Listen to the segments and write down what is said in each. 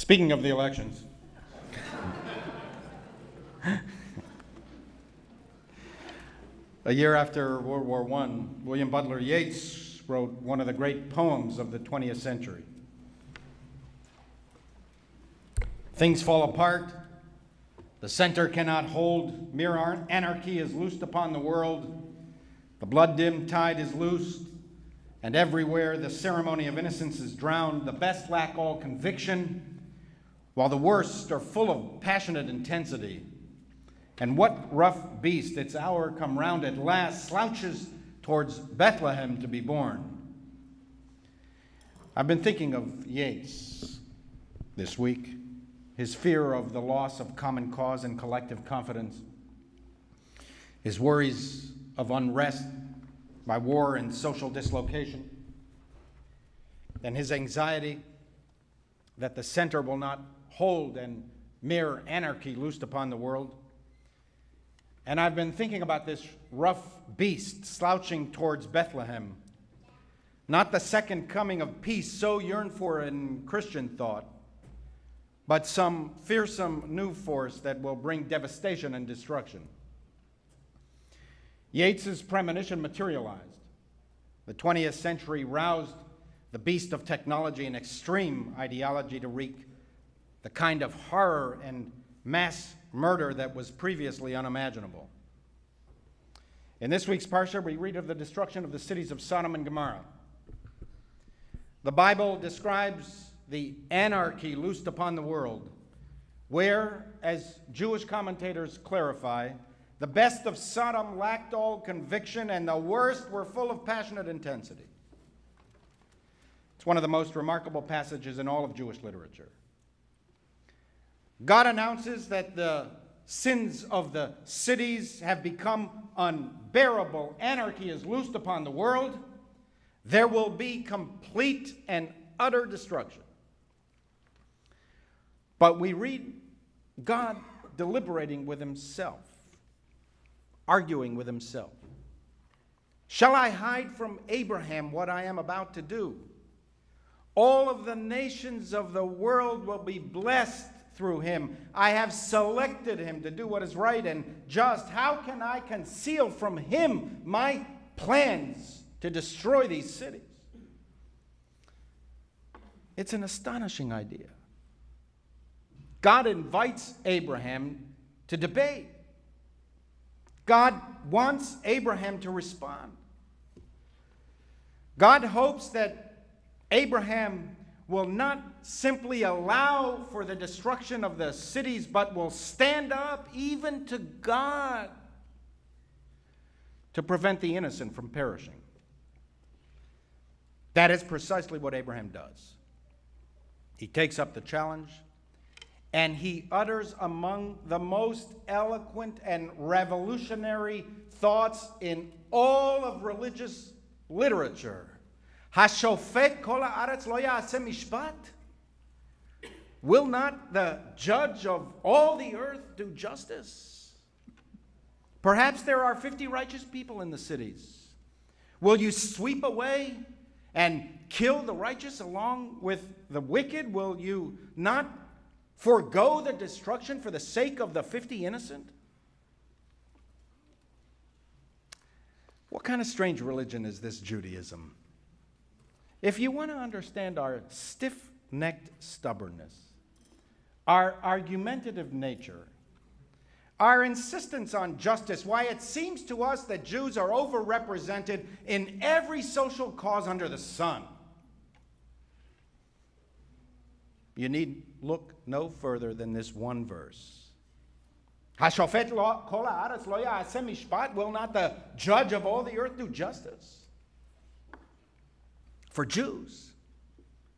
Speaking of the elections, a year after World War I, William Butler Yeats wrote one of the great poems of the 20th century. Things fall apart, the center cannot hold, mere anarchy is loosed upon the world, the blood-dimmed tide is loosed, and everywhere the ceremony of innocence is drowned, the best lack all conviction, while the worst are full of passionate intensity. And what rough beast, its hour come round at last, slouches towards Bethlehem to be born? I've been thinking of Yeats this week, his fear of the loss of common cause and collective confidence, his worries of unrest by war and social dislocation, and his anxiety that the center will not hold and mere anarchy loosed upon the world. And I've been thinking about this rough beast slouching towards Bethlehem, not the second coming of peace so yearned for in Christian thought, but some fearsome new force that will bring devastation and destruction. Yeats's premonition materialized. The 20th century roused the beast of technology and extreme ideology to wreak the kind of horror and mass murder that was previously unimaginable. In this week's Parsha, we read of the destruction of the cities of Sodom and Gomorrah. The Bible describes the anarchy loosed upon the world, where, as Jewish commentators clarify, the best of Sodom lacked all conviction and the worst were full of passionate intensity. It's one of the most remarkable passages in all of Jewish literature. God announces that the sins of the cities have become unbearable. Anarchy is loosed upon the world. There will be complete and utter destruction. But we read God deliberating with himself, arguing with himself. Shall I hide from Abraham what I am about to do? All of the nations of the world will be blessed through him. I have selected him to do what is right and just. How can I conceal from him my plans to destroy these cities? It's an astonishing idea. God invites Abraham to debate. God wants Abraham to respond. God hopes that Abraham will not simply allow for the destruction of the cities, but will stand up even to God to prevent the innocent from perishing. That is precisely what Abraham does. He takes up the challenge, and he utters among the most eloquent and revolutionary thoughts in all of religious literature. Hashofet kol haaretz lo ya'aseh mishpat? Will not the judge of all the earth do justice? Perhaps there are 50 righteous people in the cities. Will you sweep away and kill the righteous along with the wicked? Will you not forego the destruction for the sake of the 50 innocent? What kind of strange religion is this Judaism? If you want to understand our stiff-necked stubbornness, our argumentative nature, our insistence on justice, why it seems to us that Jews are overrepresented in every social cause under the sun, you need look no further than this one verse. Hashofet kol haaretz lo ya'aseh mishpat? Will not the judge of all the earth do justice? For Jews,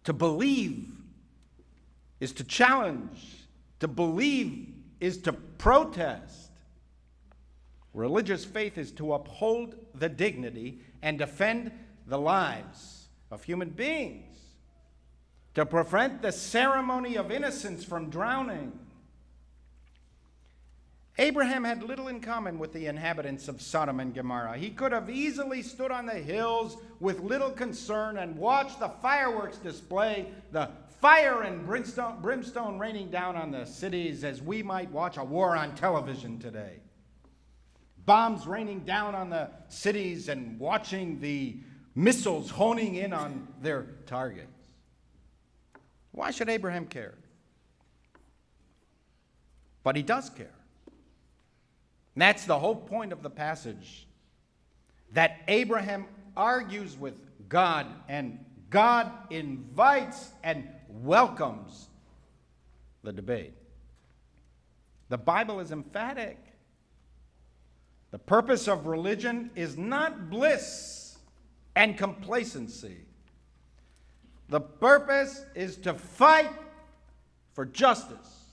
to believe is to challenge. To believe is to protest. Religious faith is to uphold the dignity and defend the lives of human beings, to prevent the ceremony of innocence from drowning. Abraham had little in common with the inhabitants of Sodom and Gomorrah. He could have easily stood on the hills with little concern and watched the fireworks display, the fire and brimstone raining down on the cities as we might watch a war on television today. Bombs raining down on the cities and watching the missiles honing in on their targets. Why should Abraham care? But he does care. And that's the whole point of the passage, that Abraham argues with God, and God invites and welcomes the debate. The Bible is emphatic. The purpose of religion is not bliss and complacency. The purpose is to fight for justice,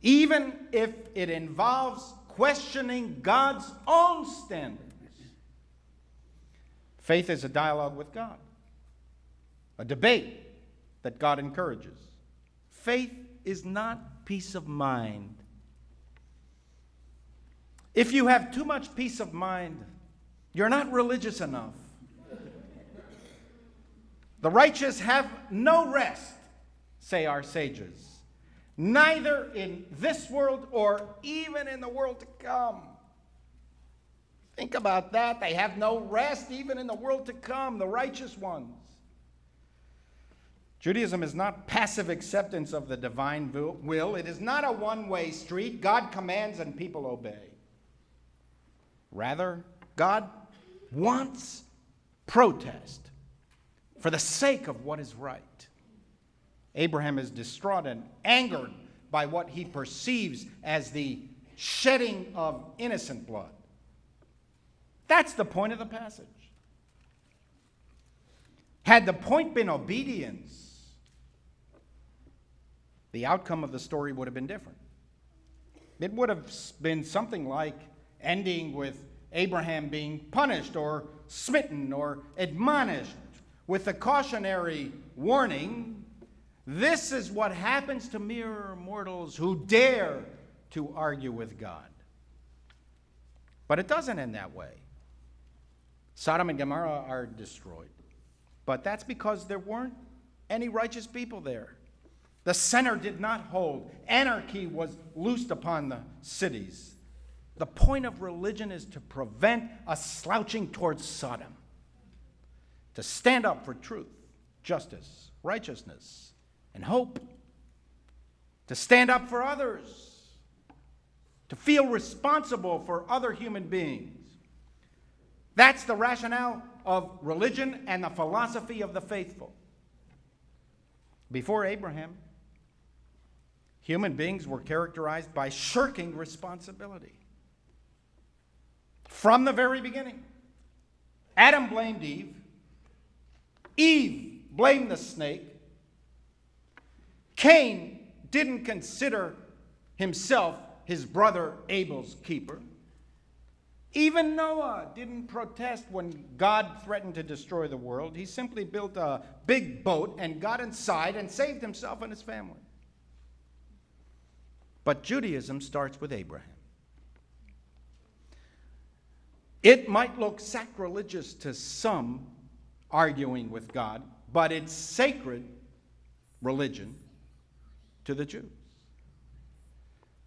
even if it involves questioning God's own standards. Faith is a dialogue with God, a debate that God encourages. Faith is not peace of mind. If you have too much peace of mind, you're not religious enough. The righteous have no rest, say our sages, neither in this world or even in the world to come. Think about that. They have no rest even in the world to come, the righteous ones. Judaism is not passive acceptance of the divine will. It is not a one-way street. God commands and people obey. Rather, God wants protest for the sake of what is right. Abraham is distraught and angered by what he perceives as the shedding of innocent blood. That's the point of the passage. Had the point been obedience, the outcome of the story would have been different. It would have been something like ending with Abraham being punished or smitten or admonished with the cautionary warning, this is what happens to mere mortals who dare to argue with God. But it doesn't end that way. Sodom and Gomorrah are destroyed. But that's because there weren't any righteous people there. The center did not hold. Anarchy was loosed upon the cities. The point of religion is to prevent a slouching towards Sodom, to stand up for truth, justice, righteousness, and hope, to stand up for others, to feel responsible for other human beings. That's the rationale of religion and the philosophy of the faithful. Before Abraham, human beings were characterized by shirking responsibility. From the very beginning, Adam blamed Eve. Eve blamed the snake. Cain didn't consider himself his brother Abel's keeper. Even Noah didn't protest when God threatened to destroy the world. He simply built a big boat and got inside and saved himself and his family. But Judaism starts with Abraham. It might look sacrilegious to some arguing with God, but it's sacred religion to the Jews.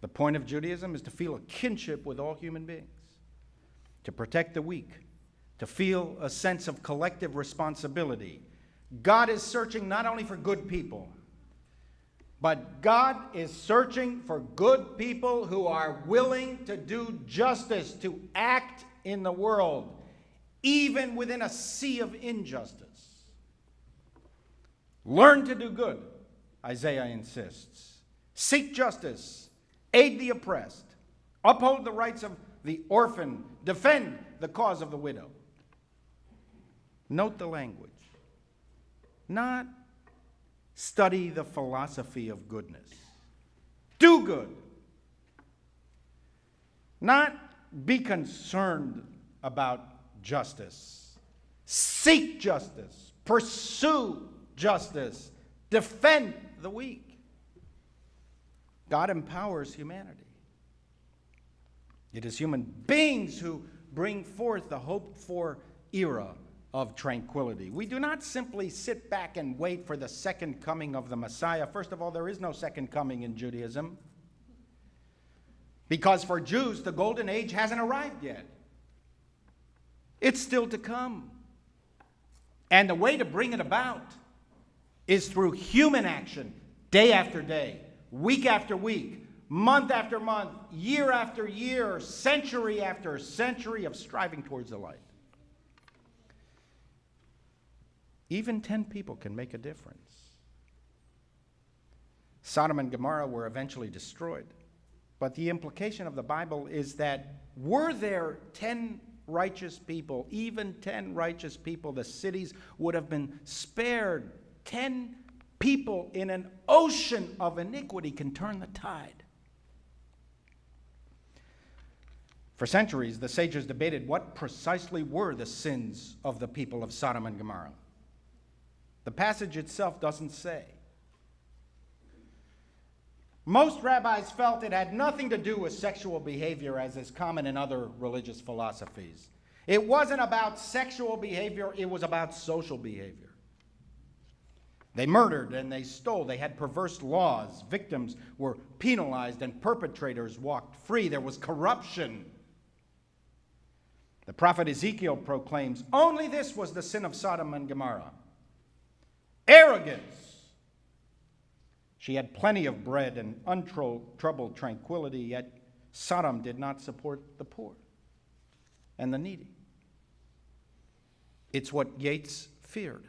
The point of Judaism is to feel a kinship with all human beings, to protect the weak, to feel a sense of collective responsibility. God is searching not only for good people, but God is searching for good people who are willing to do justice, to act in the world, even within a sea of injustice. Learn to do good, Isaiah insists. Seek justice, aid the oppressed, uphold the rights of the orphan, defend the cause of the widow. Note the language. Not study the philosophy of goodness. Do good. Not be concerned about justice. Seek justice. Pursue justice. Defend the weak. God empowers humanity. It is human beings who bring forth the hoped-for era of tranquility. We do not simply sit back and wait for the second coming of the Messiah. First of all, there is no second coming in Judaism, because for Jews, the golden age hasn't arrived yet. It's still to come. And the way to bring it about is through human action, day after day, week after week, month after month, year after year, century after century of striving towards the light. Even 10 people can make a difference. Sodom and Gomorrah were eventually destroyed. But the implication of the Bible is that were there 10 righteous people, even 10 righteous people, the cities would have been spared. 10 people in an ocean of iniquity can turn the tide. For centuries, the sages debated what precisely were the sins of the people of Sodom and Gomorrah. The passage itself doesn't say. Most rabbis felt it had nothing to do with sexual behavior, as is common in other religious philosophies. It wasn't about sexual behavior, it was about social behavior. They murdered and they stole. They had perverse laws. Victims were penalized and perpetrators walked free. There was corruption. The prophet Ezekiel proclaims, only this was the sin of Sodom and Gomorrah: arrogance. She had plenty of bread and untroubled tranquility, yet Sodom did not support the poor and the needy. It's what Yeats feared.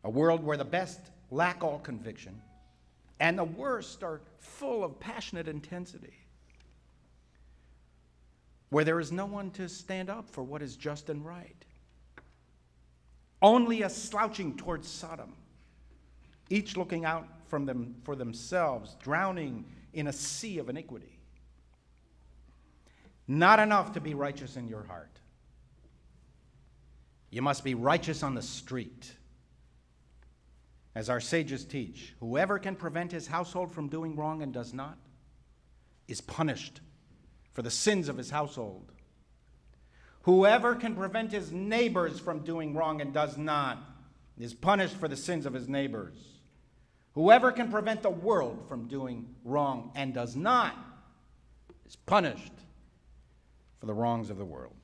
A world where the best lack all conviction and the worst are full of passionate intensity. Where there is no one to stand up for what is just and right. Only a slouching towards Sodom, each looking out for themselves, drowning in a sea of iniquity. Not enough to be righteous in your heart. You must be righteous on the street. As our sages teach, whoever can prevent his household from doing wrong and does not is punished for the sins of his household. Whoever can prevent his neighbors from doing wrong and does not is punished for the sins of his neighbors. Whoever can prevent the world from doing wrong and does not is punished for the wrongs of the world.